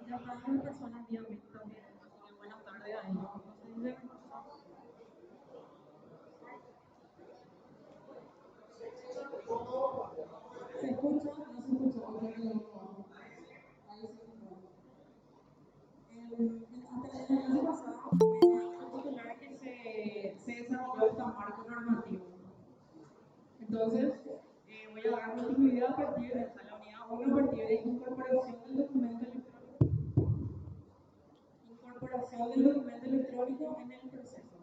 Y acá hay una persona vía Meet también, así que buenas tardes a ellos. No sé si se me escucha. ¿Se escucha? No se escucha, porque hay algo abajo. Ahí se escucha. Hasta el año pasado, en particular, que se desarrolló esta marco normativo. Entonces, voy a dar continuidad a partir de la unidad 1, a partir de incorporación del documento electrónico. Incorporación del documento electrónico en el proceso.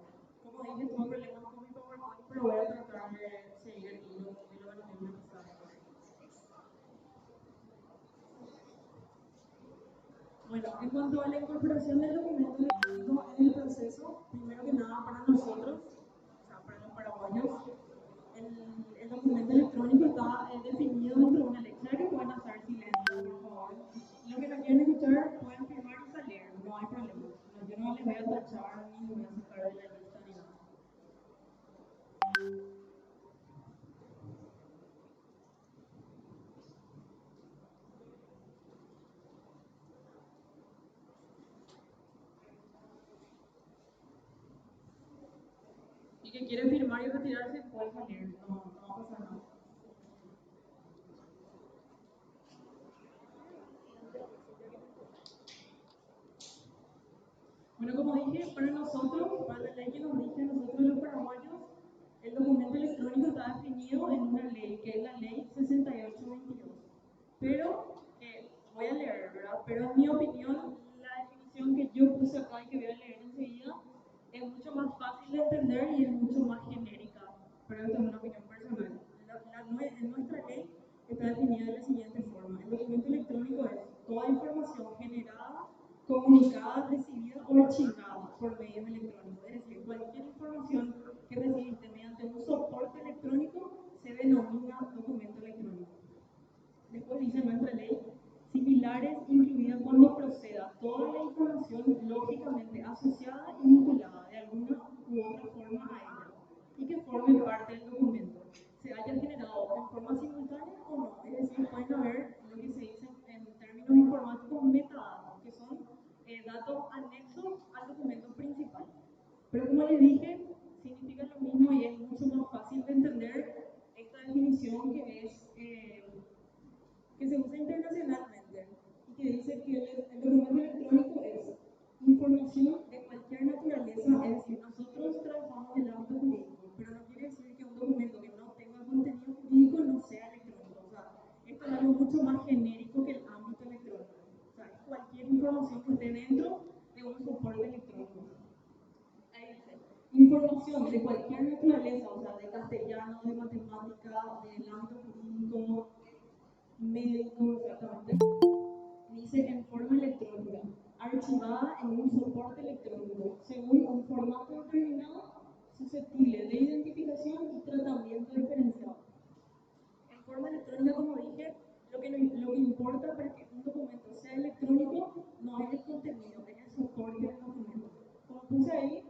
Como dije, tuve problemas con mi PowerPoint, pero voy a tratar de seguir el hilo de lo que nos dio quizás. Bueno, en cuanto a la incorporación del documento electrónico en el proceso, primero que nada para nosotros, o sea, para los paraguayos, el documento electrónico está definido dentro de una lectura que pueden hacer silencio, por favor. Y lo que no quieren escuchar, pueden firmar y salir, no hay problema. No, yo no les voy a tachar ni les voy a sacar de la lista ni nada. Y que quiere firmar y retirarse, puede salir, no va a pasar nada. Bueno, como dije, para nosotros, para la ley que nos rige a nosotros los paraguayos, el documento electrónico está definido en una ley, que es la ley 6822. Pero, voy a leer, ¿verdad? Pero en mi opinión, la definición que yo puse acá y que voy a leer enseguida es mucho más fácil de entender y es mucho más genérica. Pero esto es una opinión personal. En nuestra ley está definida de la siguiente forma. El documento electrónico es toda información generada, comunicada, recibida o archivada por medios electrónicos. Es decir, cualquier información que recibiste mediante un soporte electrónico se denomina documento electrónico. Después dice nuestra ley, similares incluida cuando proceda toda la información lógicamente asociada y vinculada de alguna u otra forma a ella y que forme parte del documento, se haya generado en forma simultánea o no. Es decir, pueden haber lo que se dice en términos informáticos metadatos, que son datos anexos al documento principal. Pero como les dije, significa lo mismo y es mucho más fácil de entender esta definición que se usa internacionalmente y que dice que el documento electrónico es información de cualquier naturaleza, es decir, nosotros trabajamos en el ámbito jurídico, pero no quiere decir que un documento que no tenga contenido jurídico no sea electrónico. O sea, esto es algo mucho más genérico que el ámbito electrónico. O sea, es cualquier información que esté dentro de un soporte electrónico. Ahí dice, información de cualquier naturaleza, o sea, de castellano, de matemática, del ámbito jurídico, médico, exactamente, dice en forma electrónica, archivada en un soporte electrónico, según un formato determinado, susceptible de identificación y tratamiento diferenciado. En forma electrónica, como dije, lo que importa para que un documento sea electrónico no es el contenido, es el soporte del documento. Como puse ahí,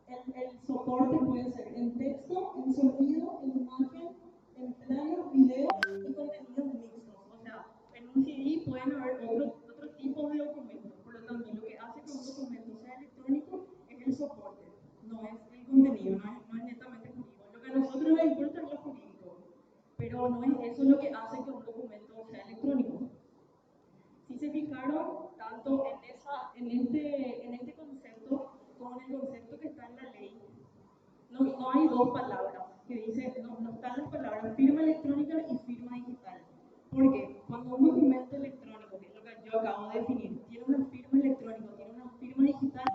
el soporte puede ser en texto, en sonido, en imagen, en plano, video y contenidos mixtos. O sea, en un CD pueden haber otro tipo de documentos. Por lo tanto, lo que hace que un documento sea electrónico es el soporte, no es el contenido, no es netamente jurídico. Lo que a nosotros nos importa es lo jurídico, pero no es eso lo que hace que un documento sea electrónico. Si se fijaron, tanto en este concepto como en el concepto que está en la ley, no hay dos palabras que dice, no están las palabras firma electrónica y firma digital. ¿Por qué? Cuando un documento electrónico, que es lo que yo acabo de definir, tiene una firma electrónica, tiene una firma digital,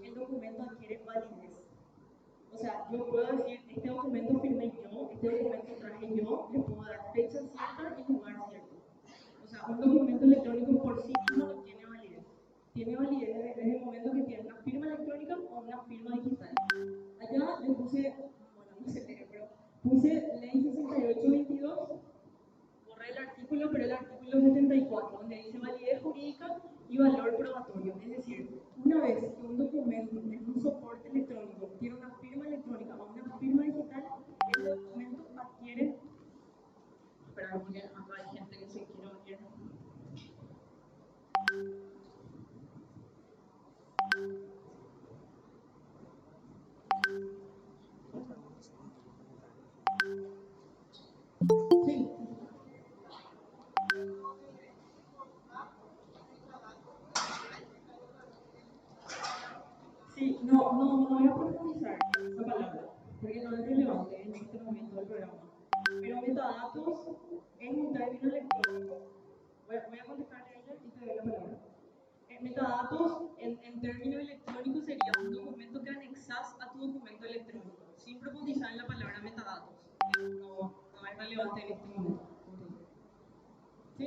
el documento adquiere validez. O sea, yo puedo decir, este documento firmé yo, este documento traje yo, le puedo dar fecha cierta y lugar cierto. O sea, un documento electrónico por sí mismo no tiene validez. Tiene validez desde el momento que tiene una firma electrónica o una firma digital. Allá le puse, bueno, no sé leer, pero puse ley 6822, borré el artículo, pero el artículo 74, donde dice validez jurídica y valor probatorio. Es decir, una vez que un documento en un soporte electrónico tiene una firma electrónica o una firma digital, ese documento adquiere. Espera, porque acá hay gente que se quiere unir. Sí, no voy a profundizar en esa palabra, porque no es relevante en este momento del programa. Pero metadatos es un término electrónico. Voy a contestarle a ella y te doy la palabra. Metadatos en términos electrónicos sería un documento que anexas a tu documento electrónico, sin profundizar en la palabra metadatos. No es relevante en este momento. ¿Sí?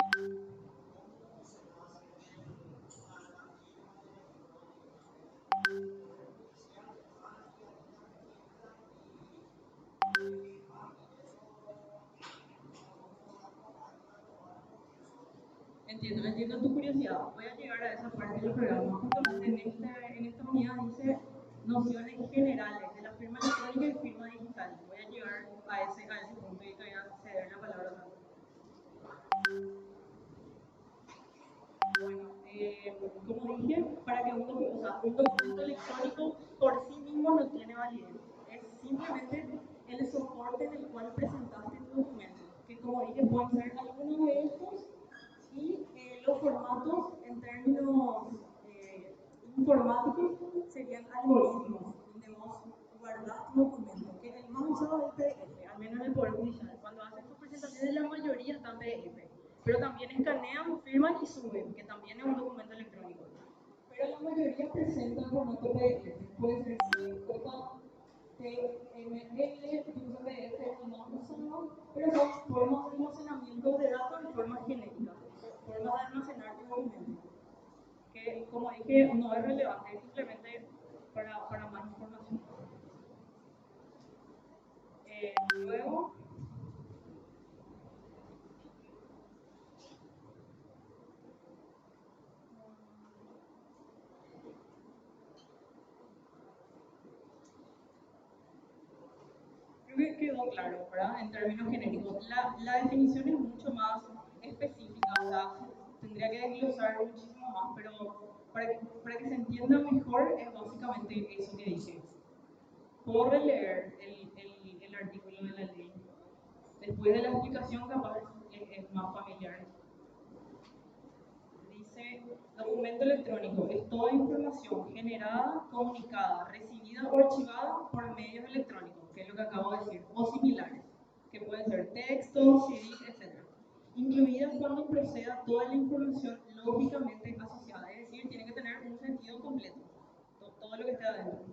Entiendo tu curiosidad. Voy a llegar a esa parte del programa. Justamente en esta unidad dice nociones generales de la firma electrónica y firma digital. Voy a llegar a ese punto y te voy a ceder la palabra. Bueno, como dije, para que o sea, un documento electrónico por sí mismo no tiene validez. Es simplemente el soporte en el cual presentaste tu documento. Que como dije, pueden ser algunos de estos y los formatos en términos informáticos serían algoritmos donde vos guardás tu documento, que el más usado es PDF, al menos en el Poder Judicial. Cuando hacen sus presentaciones, la mayoría están PDF, pero también escanean, firman y suben, que también es un documento electrónico. Pero la mayoría presenta formato PDF, puede ser zip, JPEG, TML, incluso PDF es el más usado, pero son formas de almacenamiento de datos y formas genéricas, formas de almacenar tu documento. Que, como dije, no es relevante, es simplemente para más información. Luego, creo que quedó claro, ¿verdad? En términos genéricos. La definición es mucho más específica, o sea, tendría que desglosar muchísimo más, pero para que se entienda mejor es básicamente eso que dice. Puedo releer el artículo de la ley. Después de la explicación, capaz es más familiar. Dice, documento electrónico es toda información generada, comunicada, recibida o archivada por medios electrónicos, que es lo que acabo de decir, o similares, que pueden ser textos, CDs, etc. Incluidas cuando proceda toda la información lógicamente asociada, es decir, tiene que tener un sentido completo, todo lo que esté adentro.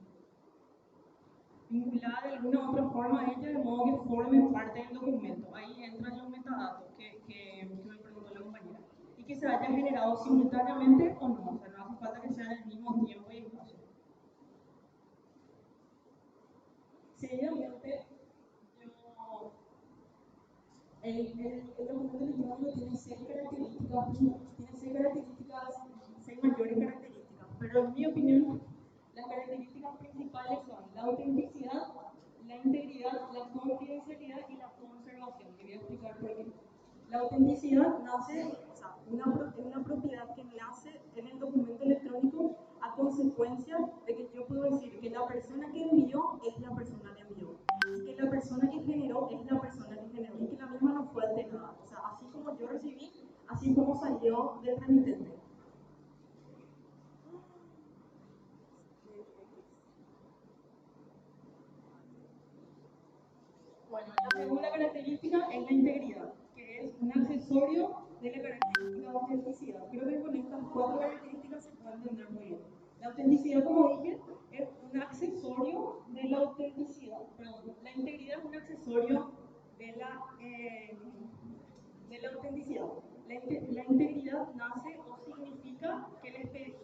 Vinculada de alguna u otra forma a ella, de modo que forme parte del documento. Ahí entran los metadatos que me preguntó la compañera. Y que se haya generado simultáneamente o no. O sea, no hace falta que sea en el mismo tiempo y espacio. Seguidamente, yo, el documento electrónico tiene seis características, seis mayores características. Pero en mi opinión, las características principales son la autenticidad, la integridad, la confidencialidad y la conservación. Te voy a explicar por qué. La autenticidad nace, o sea, es una propiedad que nace en el documento electrónico a consecuencia de que yo puedo decir que la persona que envió es la persona que envió y que la persona que generó es la persona que generó y que la misma no fue alterada. O sea, así como yo recibí, así como salió del remitente. Bueno, la segunda característica es la integridad, que es un accesorio de la característica de autenticidad. Creo que con estas cuatro características se puede entender muy bien. La autenticidad, como dije, es un accesorio de la autenticidad. Perdón, la integridad es un accesorio de la autenticidad. La integridad nace o significa que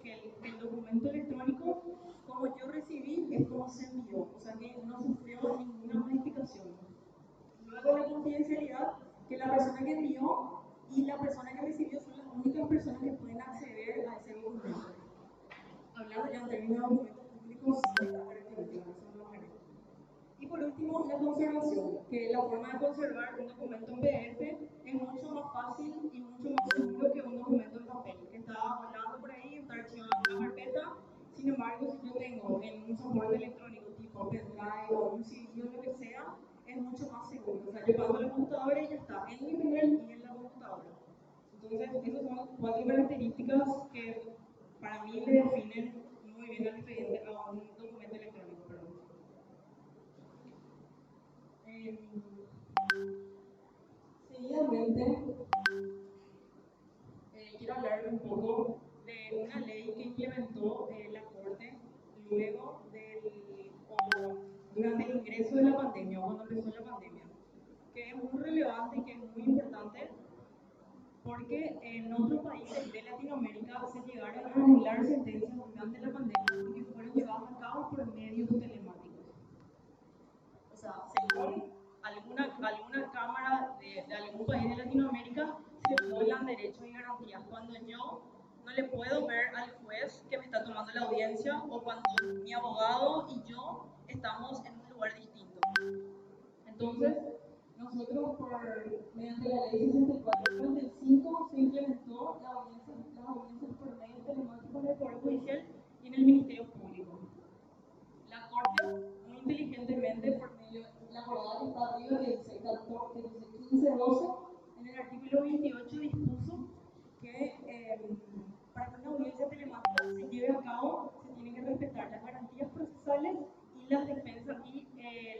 que el documento electrónico, como yo recibí, es como se envió, o sea que no sufrió ninguna modificación. Luego la confidencialidad, que la persona que envió y la persona que recibió son las únicas personas que pueden acceder a ese documento. Hablando ya en términos de documentos públicos, estas características son más generales. Y por último, la conservación, que la forma de conservar un documento en PDF es mucho más fácil y mucho más seguro que un documento en papel, que está volando por ahí, está archivado en una carpeta. Sin embargo, si yo tengo en un soporte electrónico tipo pendrive o un CD o lo que sea, es mucho más seguro. O sea, yo paso a la computadora y ya está, en mi email y en la computadora. Entonces, esas son cuatro características que para mí le definen muy bien al expediente a un hablar un poco de una ley que implementó la Corte luego durante el ingreso de la pandemia, o cuando empezó la pandemia, que es muy relevante y que es muy importante porque en otros países de Latinoamérica se llegaron a anular sentencias durante la pandemia porque fueron llevadas a cabo por medios telemáticos. O sea, según alguna cámara de algún país de Latinoamérica, se violan derechos y garantías. Cuando yo no le puedo ver al juez que me está tomando la audiencia, o cuando mi abogado y yo estamos en un lugar distinto. Entonces, nosotros, mediante la ley 64/95, se implementó las audiencias por medio telemático en el Poder Judicial y en el Ministerio Público. La Corte, muy inteligentemente, por medio de la acordada que está arriba, que dice 1512, en el artículo 28 dispuso que para que una audiencia telemática se lleve a cabo, se tienen que respetar las garantías procesales y las defensas y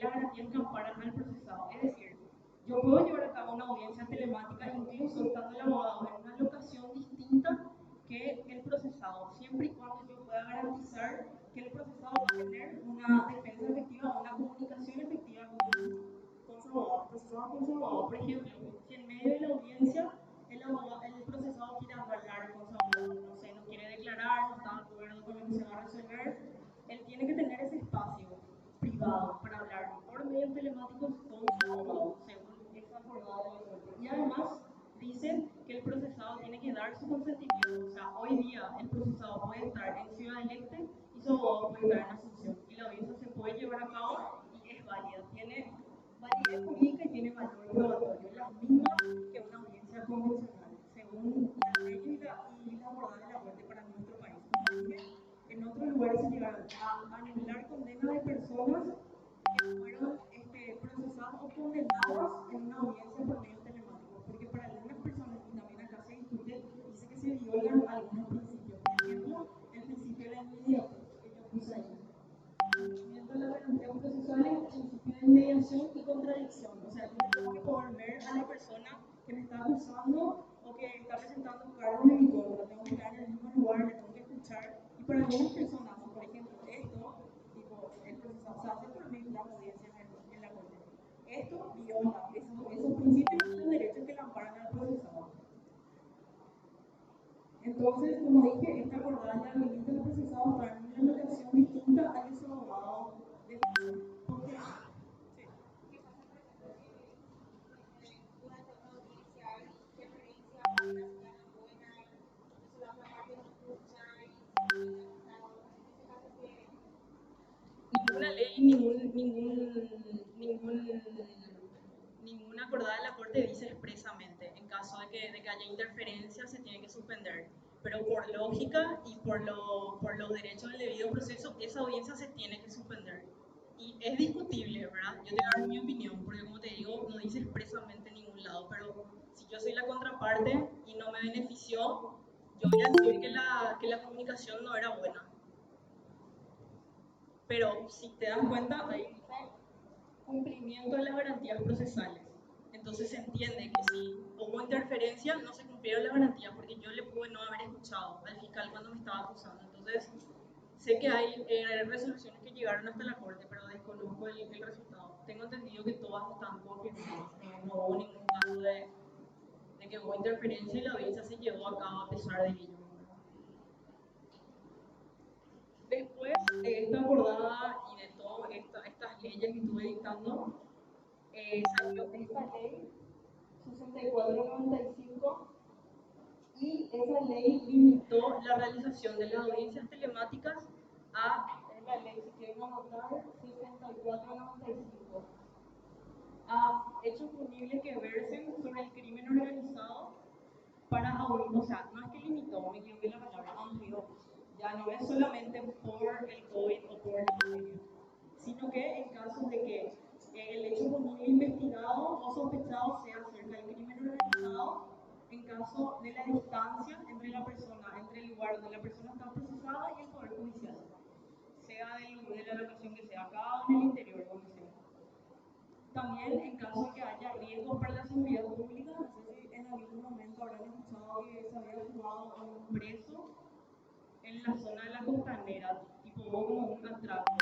las garantías que amparan al procesado. Es decir, yo puedo llevar a cabo una audiencia telemática incluso estando el abogado en una locación distinta que el procesado, siempre y cuando yo pueda garantizar que el procesado va a tener una defensa efectiva, una comunicación efectiva con su abogado, procesado con su abogado. Por ejemplo, si en medio de la audiencia el procesado quiere hablar con su abogado, no sé, no quiere declarar, no está de acuerdo con lo que se va a resolver, él tiene que tener ese espacio privado para hablar por medios telemáticos con su abogado, según esta acordada de la Corte. Y además dice que el procesado tiene que dar su consentimiento. O sea, hoy día el procesado puede estar en Ciudad del Este y su abogado puede estar en Asunción. Y la audiencia se puede llevar a cabo y es válida. Tiene validez jurídica y tiene valor probatorio, las mismas que una audiencia convencional, según la ley y la acordada de la Corte para nuestro país. Como dije, en otros lugares se llegaron a anular condenas de personas que fueron procesadas o condenadas en una audiencia por medio telemático, porque para algunas personas, y también acá se discute, dice que se violan algunos principios. Por ejemplo, el principio de la inmediatez, que yo puse ahí. Cumplimiento de las garantías procesales, principio de inmediación y contradicción. O sea, yo tengo que poder ver a la persona que me está acusando o que está presentando cargos en mi contra. Tengo que estar en el mismo lugar, le tengo que escuchar. Y para algunas personas, por ejemplo, esto, tipo, el procesado se hace por medio de las audiencias en la Corte. Esto viola esos principios y los derechos que le amparan al procesado. Entonces, como dije, esta acordada ya habilita al procesado a estar en una locación distinta a la de su abogado defensor. Porque, sí. Ninguna ley, ninguna acordada de la Corte dice expresamente, en caso de que haya interferencia, se tiene que suspender. Pero por lógica y por los derechos del debido proceso, esa audiencia se tiene que suspender. Y es discutible, ¿verdad? Yo te voy a dar mi opinión, porque como te digo, no dice expresamente en ningún lado, pero si yo soy la contraparte y no me benefició, yo voy a decir que la comunicación no era buena. Pero si te das cuenta, ahí dice cumplimiento de las garantías procesales. Entonces se entiende que si hubo interferencia, no se cumplieron las garantías, porque yo le pude no haber escuchado al fiscal cuando me estaba acusando. Entonces, sé que hay resoluciones que llegaron hasta la Corte, pero desconozco el resultado. Tengo entendido que todas están confirmadas. No hubo ningún caso de que hubo interferencia y la audiencia se llevó a cabo a pesar de ello. Después de esta acordada y de todas estas leyes que estuve dictando, salió esta ley 64/95 y esa ley limitó la realización de las audiencias telemáticas a la ley, si quieren anotar, 64/95, a hechos punibles que versen sobre el crimen organizado para audiencias. O sea, no es que limitó, me equivoqué la palabra, amplió. Ya no es solamente por el COVID o por la pandemia, sino que en caso de que el hecho punible investigado o sospechado sea acerca del crimen organizado, en caso de la distancia entre la persona, entre el lugar donde la persona está procesada y el Poder Judicial, sea de la locación que sea, acá o en el interior, donde sea. También en caso de que haya riesgos para la seguridad pública, no sé si en algún momento habrán escuchado que se había jugado preso en la zona de la costanera, tipo vos como un atraco.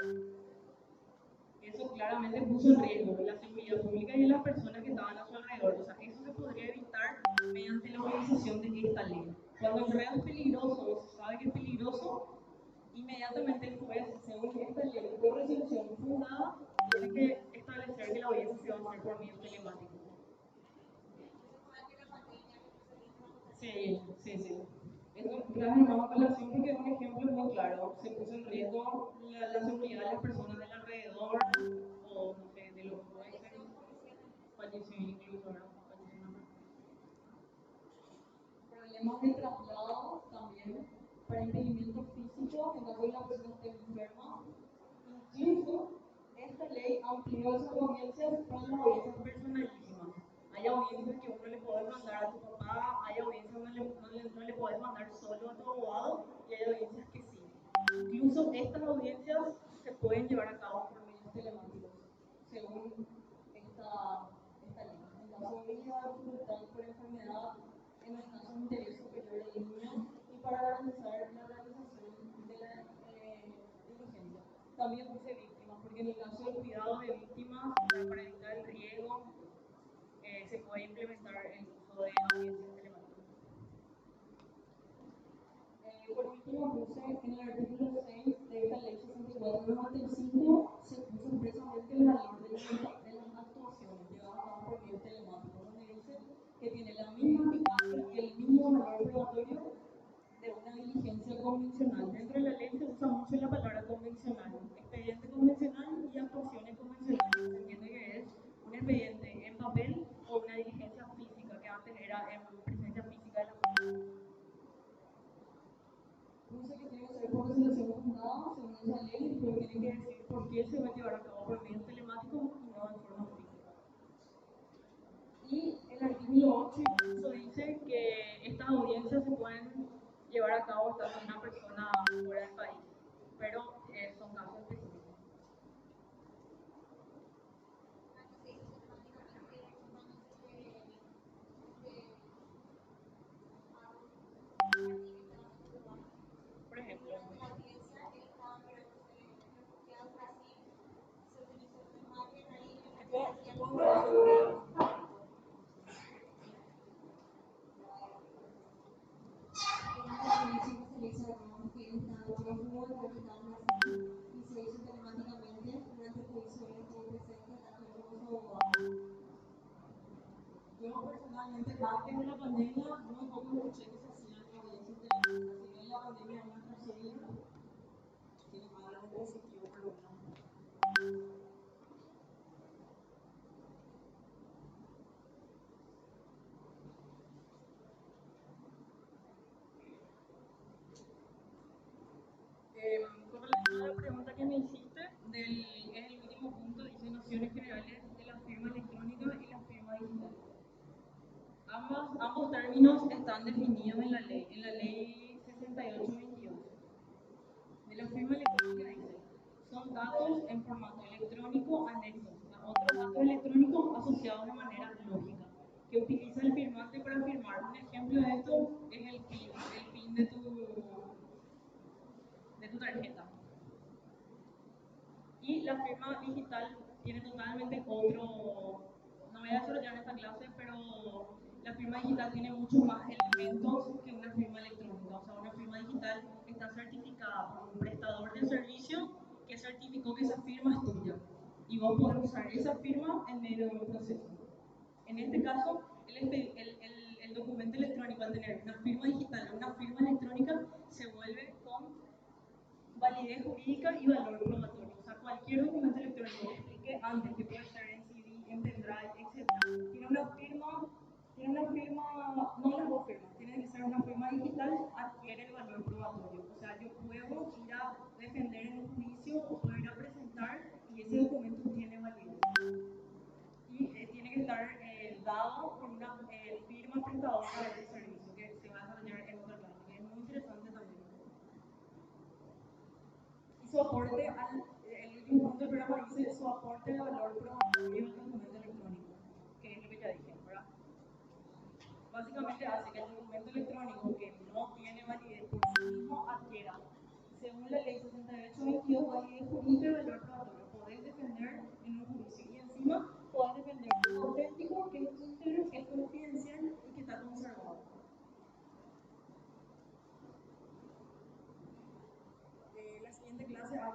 Eso claramente puso en riesgo la seguridad pública y de las personas que estaban a su alrededor. O sea, eso se podría evitar mediante la utilización de esta ley. Cuando el reo es peligroso o se sabe que es peligroso, inmediatamente el juez, según esta ley, por resolución fundada, tiene que establecer que la audiencia se va a hacer por medio telemático. Sí, sí, sí. Eso traje una colación porque es un ejemplo muy claro. Se puso en riesgo la seguridad de las personas del alrededor o, no sé, de los jueces. Falleció incluso, ¿verdad? Falleció una problemas de traslado también, para impedimento físico en caso de la persona esté enferma. Incluso esta ley amplió esas audiencias con las audiencias personalísimas. Hay audiencias que uno le puede mandar a tu papá, hay audiencias donde no le puedes mandar solo a tu abogado y hay audiencias que sí. Incluso estas audiencias se pueden llevar a cabo por medios telemáticos, según esta ley. En caso de vida, dificultad por enfermedad, en los casos de interés superior del niño y para garantizar la realización de la diligencia. También puse víctimas, porque en el caso del cuidado de víctimas, para evitar el riesgo, se puede implementar el uso de audiencias telemáticas. Por último, puse en el artículo 6 de esta ley 64/95, se puso expresamente el valor de las actuaciones llevadas a cabo por medios telemáticos, donde dice que tiene la misma eficacia y el mismo valor probatorio de una diligencia convencional. Dentro de la ley se usa mucho la palabra convencional, expediente convencional y actuaciones convencionales. Se entiende que es un expediente en papel o una diligencia física, que antes era en presencia física de la persona. Puse que tiene que ser por resolución fundada según esa ley, pero tiene que decir por qué se va a llevar a cabo por medios telemáticos y no de forma física. Y el artículo 8 incluso dice que estas audiencias se pueden llevar a cabo estando una persona fuera del país, pero son casos específicos. Por ejemplo, yo personalmente antes de la pandemia muy poco escuché que se hacían audiencias telemáticas. Si bien la pandemia es una tragedia, tiene algo positivo por lo menos. Con relación a la pregunta que me hiciste, es el último punto, dice nociones generales de la firma electrónica y la firma digital. Ambos términos están definidos en la ley 68/22. De la firma electrónica dice, son datos en formato electrónico anexos a otros datos electrónicos asociados de manera lógica, que utiliza el firmante para firmar. Un ejemplo de esto es el PIN de tu tarjeta. Y la firma digital tiene totalmente otro, no voy a desarrollar en esta clase, pero la firma digital tiene muchos más elementos que una firma electrónica. O sea, una firma digital está certificada por un prestador de servicio que certificó que esa firma es tuya. Y vos podés usar esa firma en medio de un proceso. En este caso, el documento electrónico, al tener una firma digital o una firma electrónica, se vuelve con validez jurídica y valor probatorio. O sea, cualquier documento electrónico que explique antes, que puede ser en CD, en pendrive, etc., tiene una firma, no las dos firmas, tiene que ser una firma digital, adquiere el valor probatorio. O sea, yo puedo ir a defender en un juicio o puedo ir a presentar y ese documento tiene validez. Y tiene que estar dado por una firma prestadora de ese servicio que se va a desarrollar en otra clase, que es muy interesante también. Y su aporte el último punto del programa dice su aporte de valor probatorio al documento electrónico, que es lo que ya dije, ¿verdad? Básicamente hace que el documento electrónico que no tiene validez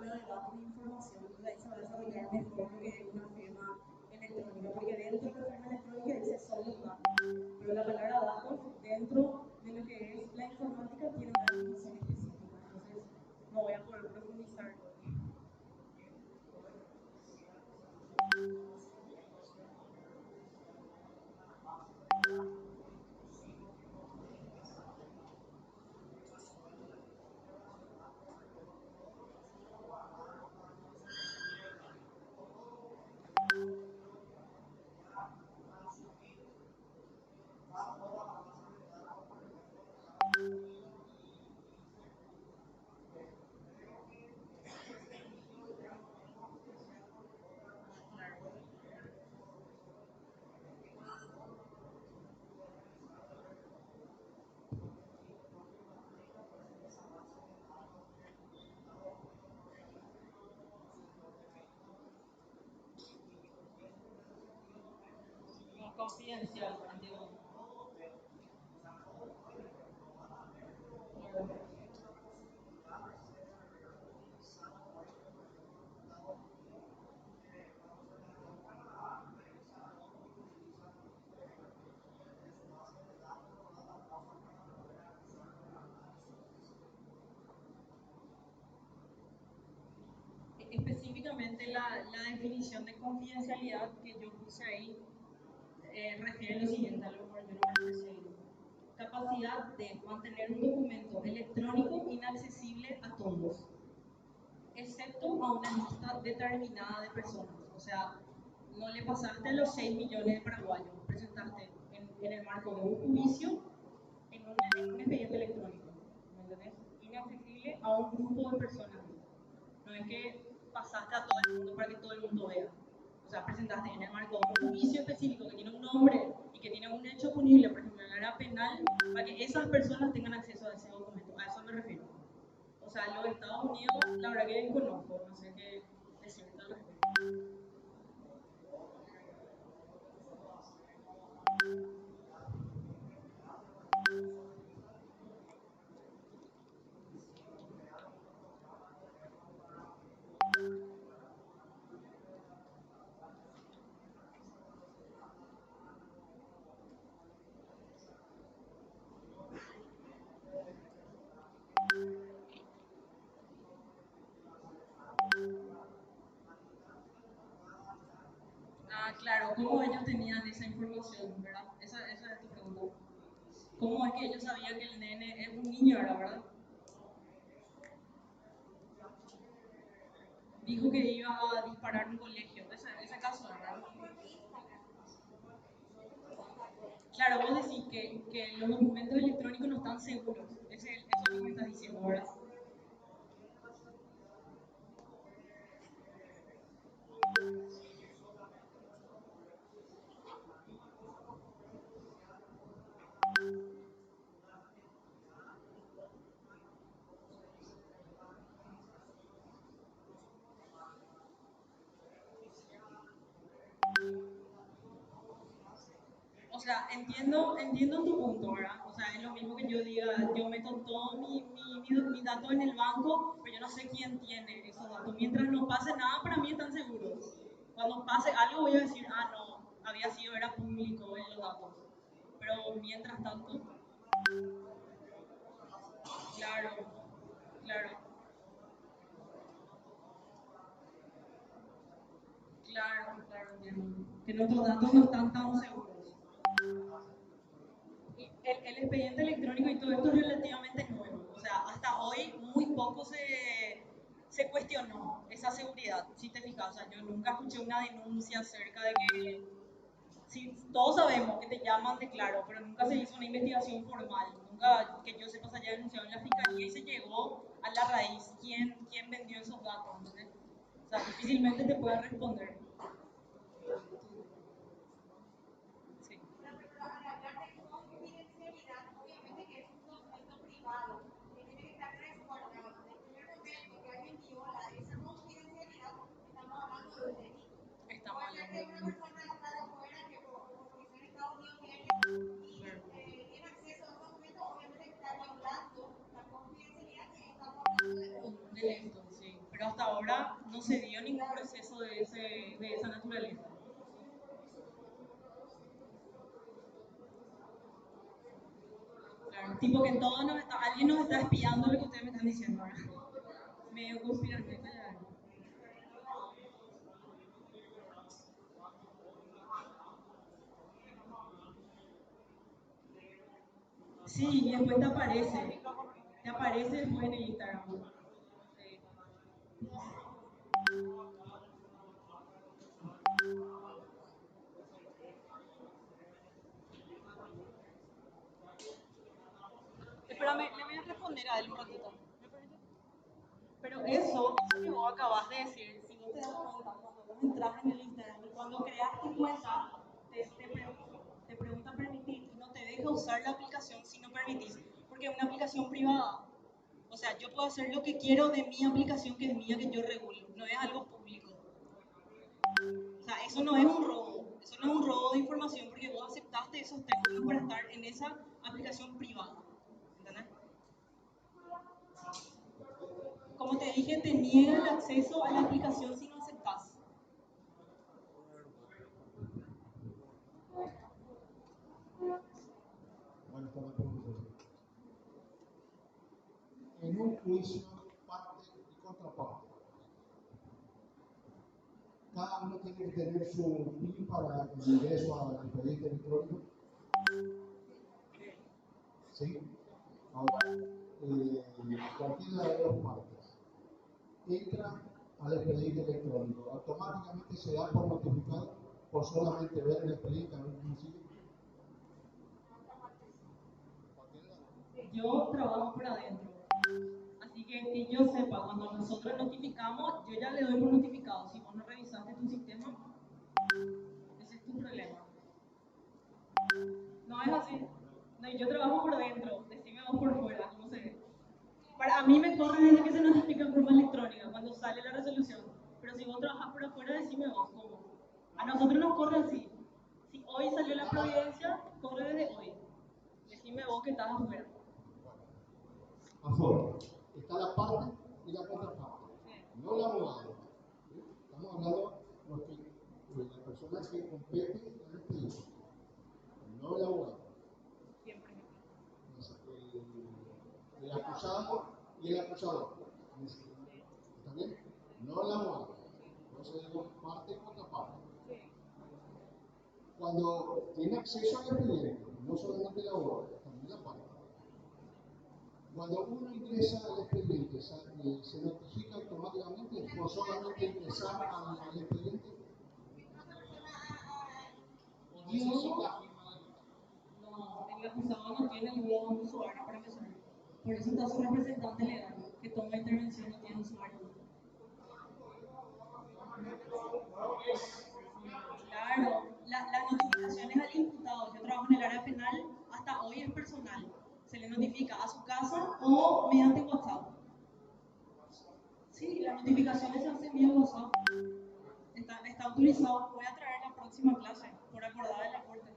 intercambio de datos e información, y ahí se va a desarrollar mejor lo que es una firma electrónica, porque dentro de la firma electrónica dice solo datos, pero la palabra datos dentro de lo que es la informática tiene una definición específica, entonces no voy a poder profundizar. Confidencial, entiendo. Específicamente la definición de confidencialidad que yo puse ahí refiere lo siguiente, a lo mejor yo no me expresé bien. Capacidad de mantener un documento electrónico inaccesible a todos, excepto a una lista determinada de personas. O sea, no le pasaste a los 6 millones de paraguayos, presentaste en el marco de un juicio en un expediente electrónico, ¿me entendés? Inaccesible a un grupo de personas. No es que pasaste a todo el mundo para que todo el mundo vea. O sea, presentaste en el marco de un juicio específico que tiene un nombre y que tiene un hecho punible, por ejemplo, en el área penal, para que esas personas tengan acceso a ese documento. A eso me refiero. O sea, los Estados Unidos, la verdad que desconozco, no sé qué decirte al respecto. Ah, claro, ¿cómo ellos tenían esa información, verdad? Esa es tu pregunta. ¿Cómo es que ellos sabían que el nene es un niño ahora, verdad? Dijo que iba a disparar un colegio. Ese caso, ¿verdad? Claro, vos decís que los documentos electrónicos no están seguros. Eso es lo que me estás diciendo, ¿verdad? O sea, entiendo tu punto, ¿verdad? O sea, es lo mismo que yo diga, yo meto todo mi datos en el banco, pero yo no sé quién tiene esos datos. Mientras no pase nada, para mí están seguros. Cuando pase algo voy a decir, ah, no, había sido, era público en los datos. Pero mientras tanto, claro, claro, claro, entiendo. Que nuestros datos no están tan seguros. Y el expediente electrónico y todo esto es relativamente nuevo. O sea, hasta hoy muy poco se cuestionó esa seguridad, si te fijas. O sea, yo nunca escuché una denuncia acerca de que, si todos sabemos que te llaman de claro, pero nunca se hizo una investigación formal. Nunca, que yo sepa, se haya denunciado en la fiscalía y se llegó a la raíz quién vendió esos datos. ¿Entendés? O sea, difícilmente te puedan responder. Sí. Está mal. De esto, sí. pero hasta ahora no se dio ningún proceso de esa naturaleza. Claro, tipo que en todo alguien nos está espiando lo que ustedes me están diciendo ahora. Medio conspiranoica ya. Sí, y después te aparece después en el Instagram. Sí. Espérame, le voy a responder a él un ratito. ¿Me parece? Pero eso que vos acabas de decir, si no te das cuenta, cuando vos entras en el Instagram y cuando creas tu cuenta, te pregunta permitir y no te deja usar la aplicación si no permitís, porque es una aplicación privada. O sea, yo puedo hacer lo que quiero de mi aplicación, que es mía, que yo regulo, no es algo público. O sea, eso no es un robo, eso no es un robo de información porque vos aceptaste esos términos para estar en esa aplicación privada. ¿Entendés? Como te dije, te niega el acceso a la aplicación si no aceptas. Buenas tardes, profesor. En un juicio, parte y contraparte, cada uno tiene que tener su PIN para el ingreso al expediente electrónico. ¿Sí? Ahora, cualquiera de las dos partes entra al expediente electrónico, automáticamente se da por notificado por solamente ver el expediente, a ver cómo sigue. Yo trabajo por adentro. Así que yo sepa, cuando nosotros notificamos, yo ya le doy por notificado. Si vos no revisaste tu sistema, ese es tu problema. No es así. No, yo trabajo por dentro, decime vos por fuera, ¿cómo se ve? Para a mí me corre desde que se notifica en forma electrónica, cuando sale la resolución. Pero si vos trabajas por afuera, decime vos cómo. A nosotros nos corre así. Si hoy salió la providencia, corre desde hoy. Decime vos que estás afuera. Afuera está la parte y la contraparte, no el abogado. Estamos hablando de las personas que competen en el expediente, no el abogado. El acusado y el acusador. ¿Está bien? No el abogado. Entonces digo parte y contraparte. Cuando tiene acceso al expediente, no solamente el abogado, también la parte. Cuando uno ingresa al expediente, se notifica automáticamente por solamente ingresar al expediente. No, el acusado no tiene luego un usuario para empezar. Por eso está su representante legal, que toma intervención y tiene usuario. Claro, las notificaciones al imputado, yo trabajo en el área penal, hasta hoy es personal. Se le notifica a su casa o mediante WhatsApp. Sí, las notificaciones se hacen vía WhatsApp. Está autorizado. Voy a traer la próxima clase por acordada de la corte.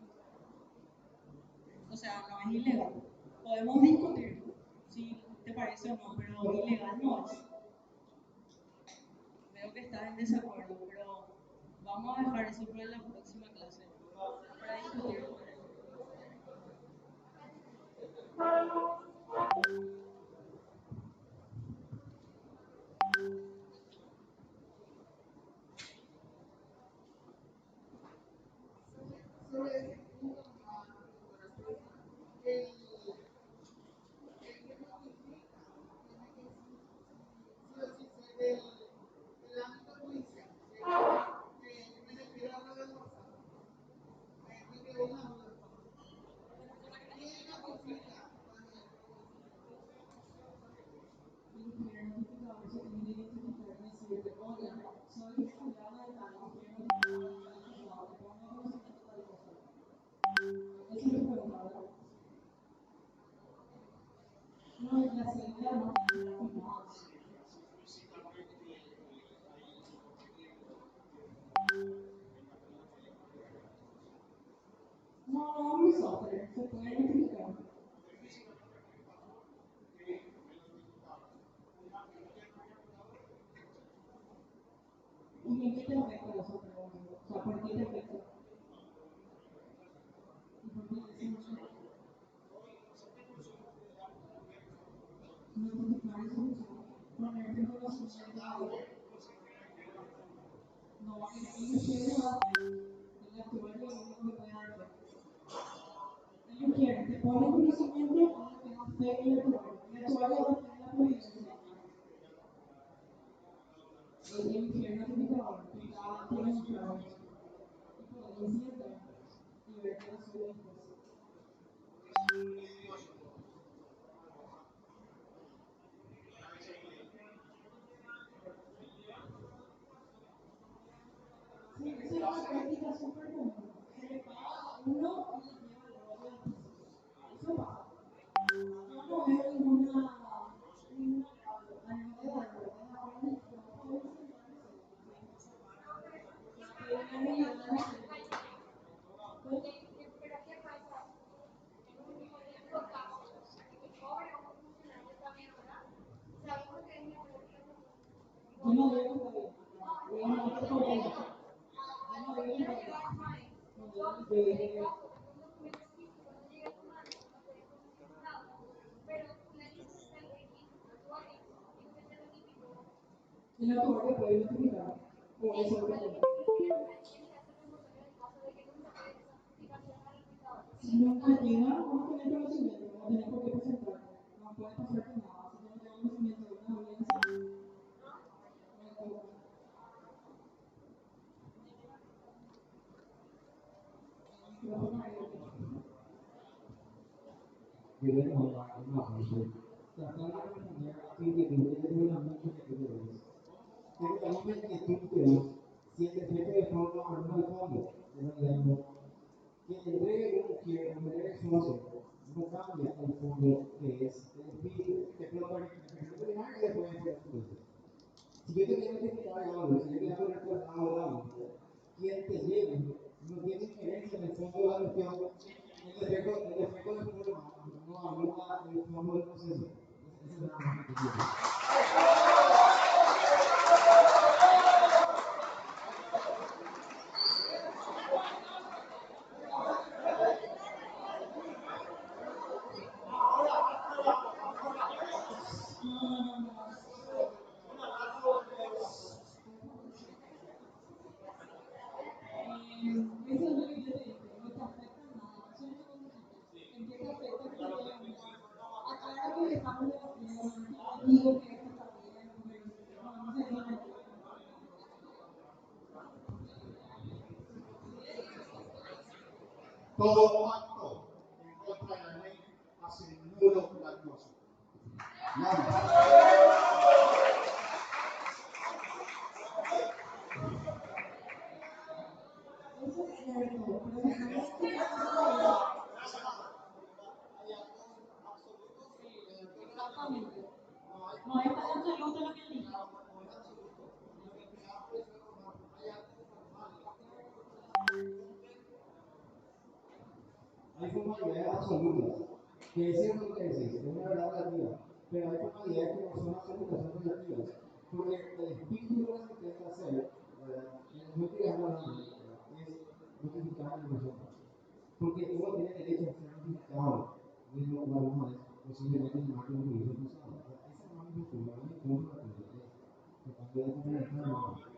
O sea, no es ilegal. Podemos discutir si te parece o no, pero ilegal no es. Veo que estás en desacuerdo, pero vamos a dejar eso para la próxima clase, para discutir sobre eso. No, no software, se puede identificar. ¿En qué te afecta eso? O sea, ¿por qué te afecta? ¿Y por qué decimos eso? Notificar eso, ponerte en conocimiento de no va a querer que quiere va a hacer. El actual es lo único que puede hacer. Ellos quieren, te pone conocimiento de lo que no afecta el actual. El actual va a tener la providencia. Ellos quieren notificador, que cada tiene su clave. Y poder incitar y ver qué sucede después. Sí, eso es una práctica súper común. Se le paga a uno y le lleva el rollo del piso. Eso pasa. Yo no veo ninguna novedad, ¿verdad? Ahora yo puedo sentarme. Pero ¿qué pasa en un hipotético caso de que cobre un funcionario también, ¿verdad? Sabemos que es una política Yo no veo todavía. Yo no veo todavía. Yo no veo quiero todavía. llegar a tu mano. Yo En el dije, caso de que un documento físico no llegue a tu mano, no te dejo notificado, pero la licencia del actuario es que te notificó. el actuario puede notificar. O Sí, eso es lo la que licencia tiene que hacer responsable en el caso de que nunca te dé esa notificación al implicado. si nunca llega, vamos a tener conocimiento, no va a tener por qué presentar. No puede pasar nada. Si yo no tengo conocimiento de una audiencia, no hay cómo. Micrófono abierto. Debemos hablar más de tratar de responder a inquietudes de las muchas inquietudes. Pero la misma inquietud que es, si el decreto de forma o no al fondo, denominando que el rey o mujer o mujer socio no cambia el fondo que es el espíritu que puede original y después de ser si yo te quiero notificar algo, si yo quiero recordar algo, quien te lleve no tiene injerencia en el fondo de la cuestión, el efecto de forma no anula el fondo del proceso. Esa es la razón que tiene. Eso es lo que yo te dije, no te afecta nada, eso es lo que necesitas. ¿En qué te afecta que te lleven? Aclara que estamos debatiendo, no digo que esto está bien, no sé si me Todo acto en contra de la ley hace nulo la actuación. Nada. eso es cierto, pero si no es que eso exactamente. No es tan absoluto lo que él dijo. Hay formalidades absolutas, que es cierto que decís, es una verdad relativa, pero hay formalidades que no son absolutas, son relativas, porque el espíritu de lo que se intenta hacer, ¿verdad? No estoy hablando, es notificar a la persona, porque uno tiene derecho a ser notificado, mismo como alguna vez, posiblemente en marco de un juicio cruzado. Esa no es mi postura, no me compro la teoría, que cambia de comunicación.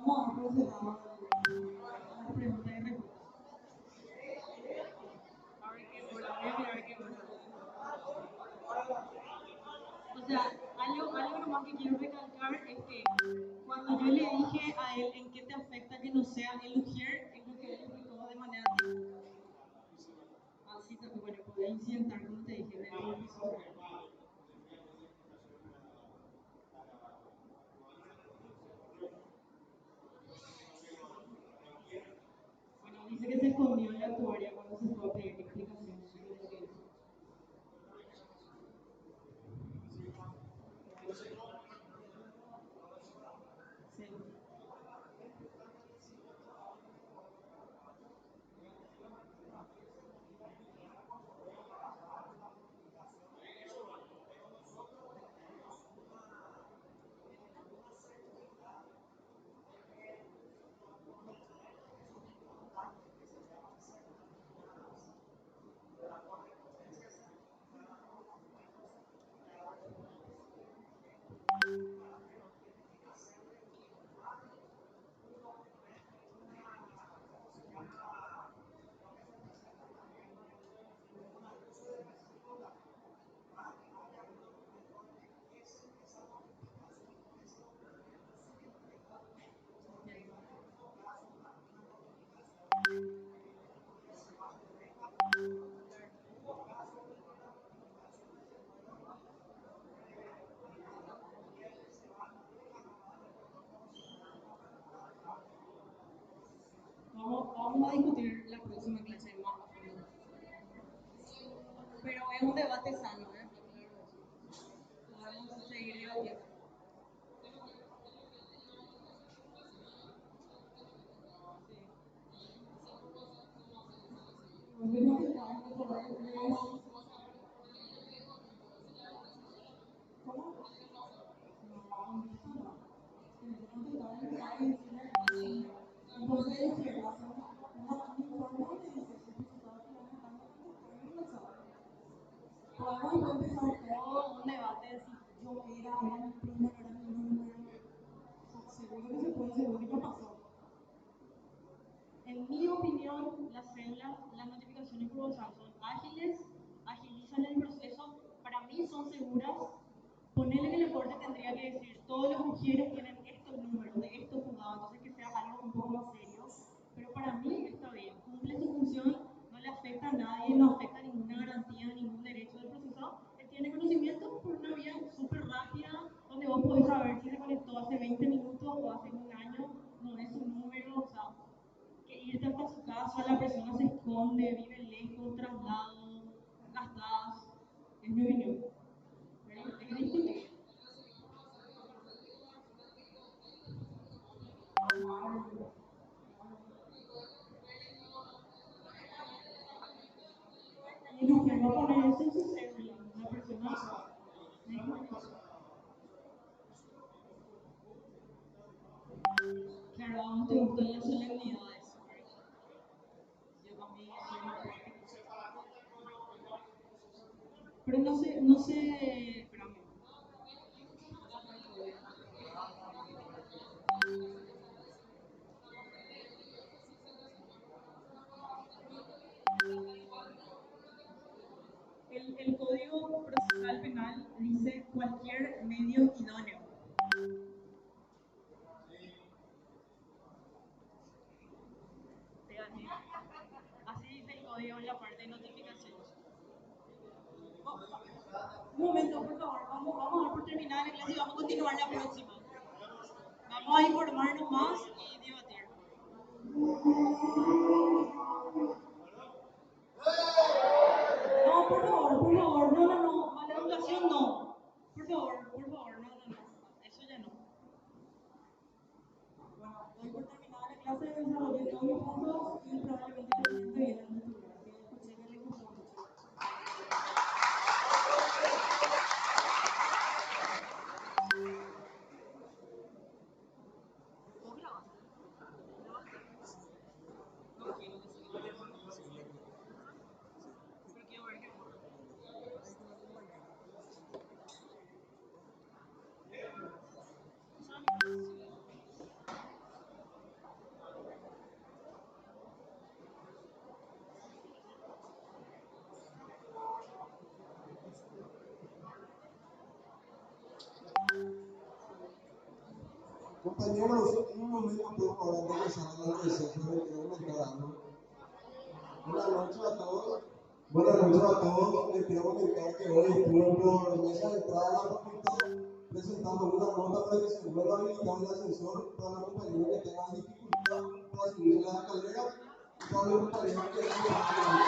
Vamos a proceder a las preguntas y respuestas. A ver qué bola, voy a mirar qué bola. O sea, algo nomás que quiero recalcar es que cuando yo le dije a él en qué te afecta que no sea el ujier, es lo que él explicó de manera técnica. Así que, bueno, podía incidentar, como te dije, en el episodio. Bueno, dice que se escondió en la actuaria cuando se fue a pedir explicaciones de lo que hizo. Sí. vamos a discutir la próxima clase más a fondo. Pero es un debate sano, ¿eh? Podemos seguir debatiendo. Yo no te estaba en poder es, ¿cómo? No, eso no. Yo no te estaba en poder decirle así. Entonces dije, va a ser un informe donde dice, si tú estás tirando tanto, ¿cuánto sabe? Podemos empezar todo un debate si yo era mi primo, no era mi número. Seguro que se puede, seguro que ya pasó. En mi opinión, las células, las notificaciones por WhatsApp son ágiles, agilizan el proceso, para mí son seguras. Ponerle que el reporte tendría que decir, todos los mujeres tienen estos números de estos juzgados, entonces que sea algo un poco más serio. Pero para mí está bien, cumple su función, no le afecta a nadie, no afecta a ninguna garantía, ningún derecho del procesado. Él tiene conocimiento por una vía súper rápida, donde vos podés saber si se conectó hace 20 minutos o hace un año, no es su número, o sea, que irte hasta su casa, la persona se esconde, vive lejos, traslado, gastadas, es mi opinión. ¿Verdad? Es discutible. Y lo que va a poner eso en su cédula, la persona. Claro, a vos te gustan las solemnidades. Yo también soy más práctica. Pero no sé, espérame. El Código Procesal Penal dice cualquier medio idóneo. Te gané. Así dice el código en la parte de notificaciones. Un momento, por favor, vamos a dar por terminada la clase y vamos a continuar la próxima. Vamos a informarnos más y debatir. No, no, mala educación no. Por favor, no. Eso ya no. Bueno, doy por terminada la clase, desarrollé todos mis puntos y probablemente presente bien en el titular, que escuché que le gustó mucho. ¿Vos grabaste? No quiero que se grabe. Pero quiero ver qué ocurre. Compañeros, un momento por favor, antes de salir del receso, me quiero comentar algo. Buenas noches a todos. Buenas noches a todos. Les quiero comentar que hoy estuve por mesa de entrada a la facultad presentando una nota para que se vuelva a habilitar el ascensor para los compañeros que tengan dificultad para subir a la escalera y para los compañeros que no puedan.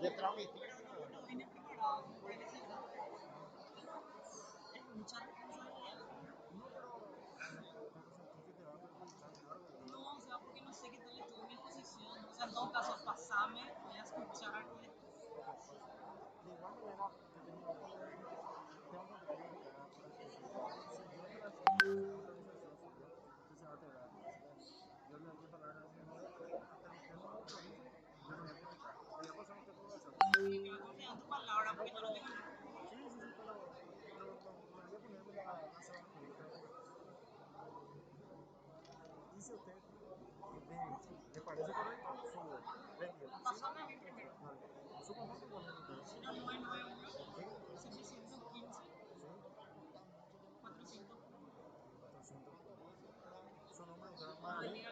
de transmitir. pero no vine preparado. ¿Qué necesitas? Es mucha responsabilidad. No, o sea, porque no sé qué tal estuvo mi exposición. O sea, en todo caso, pasame, voy a escuchar. De igual manera, yo tengo que verificar por específico. Si yo me la organización suya, usted se va a enterar. Yo le doy palabra a mi amigo, hasta que usted no me autorice, yo no voy a publicar. Le voy a pasar a usted por WhatsApp. Y que confía en tu palabra, porque yo no tengo nada. Sí, pero no voy a ponerme la sábana pública. Y si usted le parece correcto, sube. Le envío. Si no, Pasame a mí primero. vale. Su contacto con el número. 0991 Sí, 715 sí, 400. 400. Su nombre es María. María.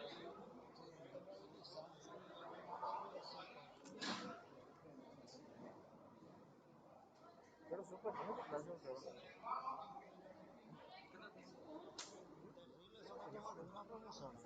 Pero súper bien, gracias, pero. Terrible esa profesora.